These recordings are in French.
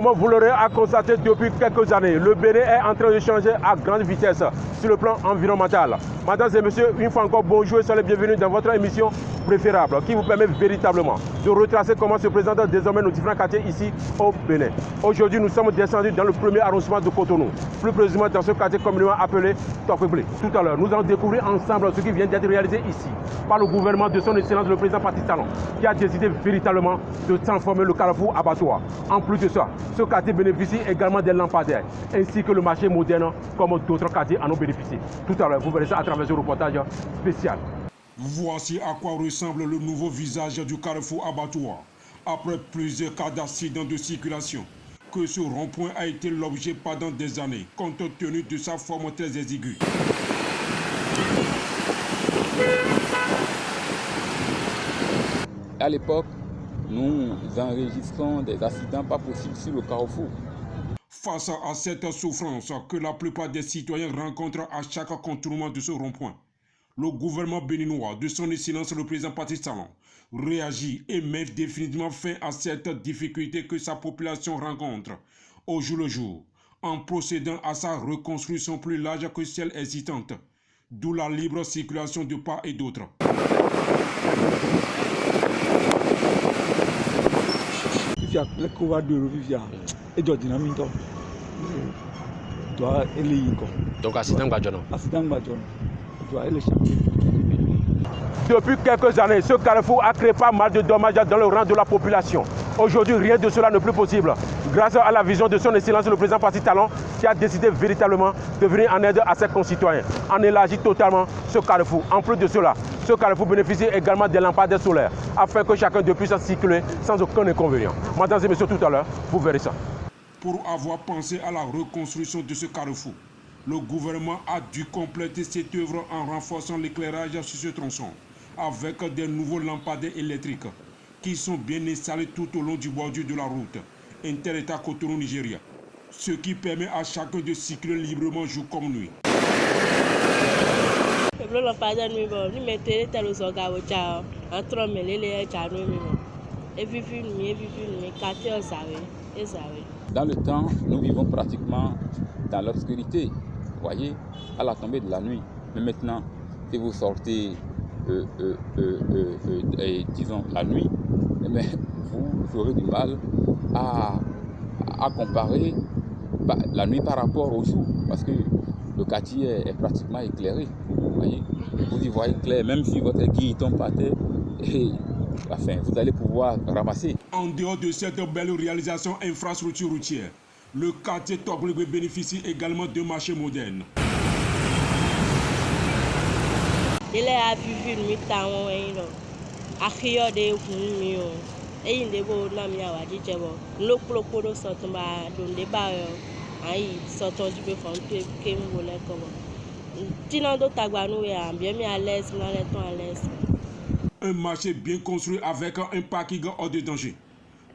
Comme vous l'aurez constaté depuis quelques années, le Bénin est en train de changer à grande vitesse sur le plan environnemental. Mesdames et messieurs, une fois encore, bonjour et soyez les bienvenus dans votre émission préférable qui vous permet véritablement de retracer comment se présentent désormais nos différents quartiers ici au Bénin. Aujourd'hui, nous sommes descendus dans le premier arrondissement de Cotonou, plus précisément dans ce quartier communément appelé Tokweble. Tout à l'heure, nous allons découvrir ensemble ce qui vient d'être réalisé ici par le gouvernement de son excellence le président Patrice Talon, qui a décidé véritablement de transformer le carrefour abattoir. En plus de ça, ce quartier bénéficie également des lampadaires, ainsi que le marché moderne, comme d'autres quartiers en ont bénéficié. Tout à l'heure, vous verrez ça à travers ce reportage spécial. Voici à quoi ressemble le nouveau visage du carrefour abattoir. Après plusieurs cas d'accidents de circulation, que ce rond-point a été l'objet pendant des années, compte tenu de sa forme très exiguë. À l'époque, nous enregistrons des accidents pas possibles sur le carrefour. Face à cette souffrance que la plupart des citoyens rencontrent à chaque contournement de ce rond-point, le gouvernement béninois de son excellence le président Patrice Talon réagit et met définitivement fin à cette difficulté que sa population rencontre au jour le jour, en procédant à sa reconstruction plus large que celle existante, d'où la libre circulation de part et d'autre. Donc depuis quelques années, ce carrefour a créé pas mal de dommages dans le rang de la population. Aujourd'hui, rien de cela n'est plus possible. Grâce à la vision de son excellence le président Patrice Talon, qui a décidé véritablement de venir en aide à ses concitoyens, en élargit totalement ce carrefour. En plus de cela, ce carrefour bénéficie également des lampadaires solaires, afin que chacun puisse circuler sans aucun inconvénient. Mesdames et messieurs, tout à l'heure, vous verrez ça. Pour avoir pensé à la reconstruction de ce carrefour, le gouvernement a dû compléter cette œuvre en renforçant l'éclairage sur ce tronçon avec des nouveaux lampadaires électriques qui sont bien installés tout au long du bordure de la route Inter-État Cotonou Nigeria, ce qui permet à chacun de circuler librement jour comme nuit. Dans le temps, nous vivons pratiquement dans l'obscurité, voyez, à la tombée de la nuit. Mais maintenant, si vous sortez, disons, la nuit, mais vous aurez du mal à comparer la nuit par rapport au jour, parce que le quartier est pratiquement éclairé, voyez. Vous y voyez clair, même si votre aiguille tombe par terre, et enfin, vous allez pouvoir ramasser. En dehors de cette belle réalisation infrastructure routière, le quartier Tokweble bénéficie également de marchés modernes. Il est à vivre le temps à crier des humains et il est beau dans la vie de l'eau pour le sortir de débat aïe sortant du peu fond que nous voulons comme tiens d'autres taguanou et bien mis à l'aise dans les temps à l'aise. Un marché bien construit avec un parking hors de danger.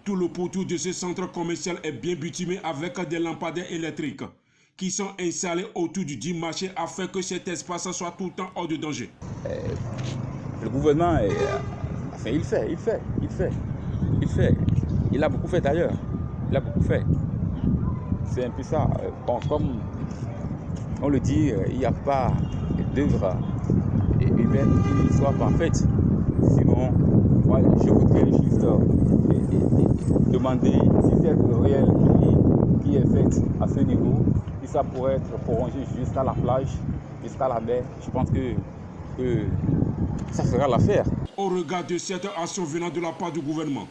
Tout le pourtour de ce centre commercial est bien bitumé avec des lampadaires électriques qui sont installés autour du dit marché afin que cet espace soit tout le temps hors de danger. Le gouvernement, enfin, il fait. Il a beaucoup fait d'ailleurs. C'est un peu ça. Bon, comme on le dit, il n'y a pas d'œuvre humaine qui soit parfaite. Sinon, moi, je voudrais juste demander si cette ruelle qui est faite à ce niveau, si ça pourrait être prolongé jusqu'à la plage, jusqu'à la mer. Je pense que ça fera l'affaire. Au regard de cette action venant de la part du gouvernement,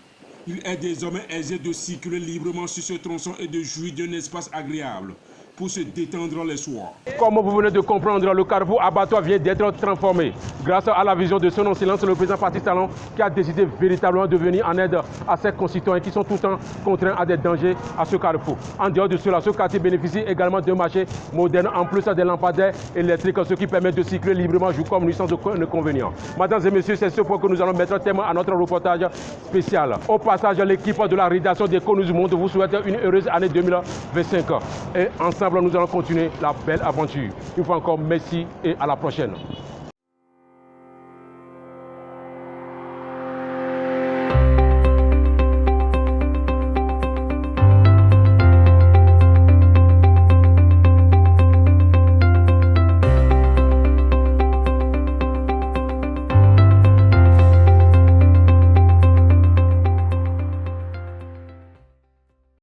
il est désormais aisé de circuler librement sur ce tronçon et de jouir d'un espace agréable pour se détendre les soirs. Comme vous venez de comprendre, le carrefour abattoir vient d'être transformé grâce à la vision de son excellence le président Patrice Talon, qui a décidé véritablement de venir en aide à ses concitoyens qui sont tout le temps contraints à des dangers à ce carrefour. En dehors de cela, ce quartier bénéficie également d'un marché moderne en plus des lampadaires électriques, ce qui permet de circuler librement jour comme nuit sans aucun inconvénient. Mesdames et messieurs, c'est ce point que nous allons mettre terme à notre reportage spécial. Au passage, l'équipe de la rédaction d'Echo News Monde vous souhaite une heureuse année 2025. Et ensemble, nous allons continuer la belle aventure. Une fois encore, merci et à la prochaine.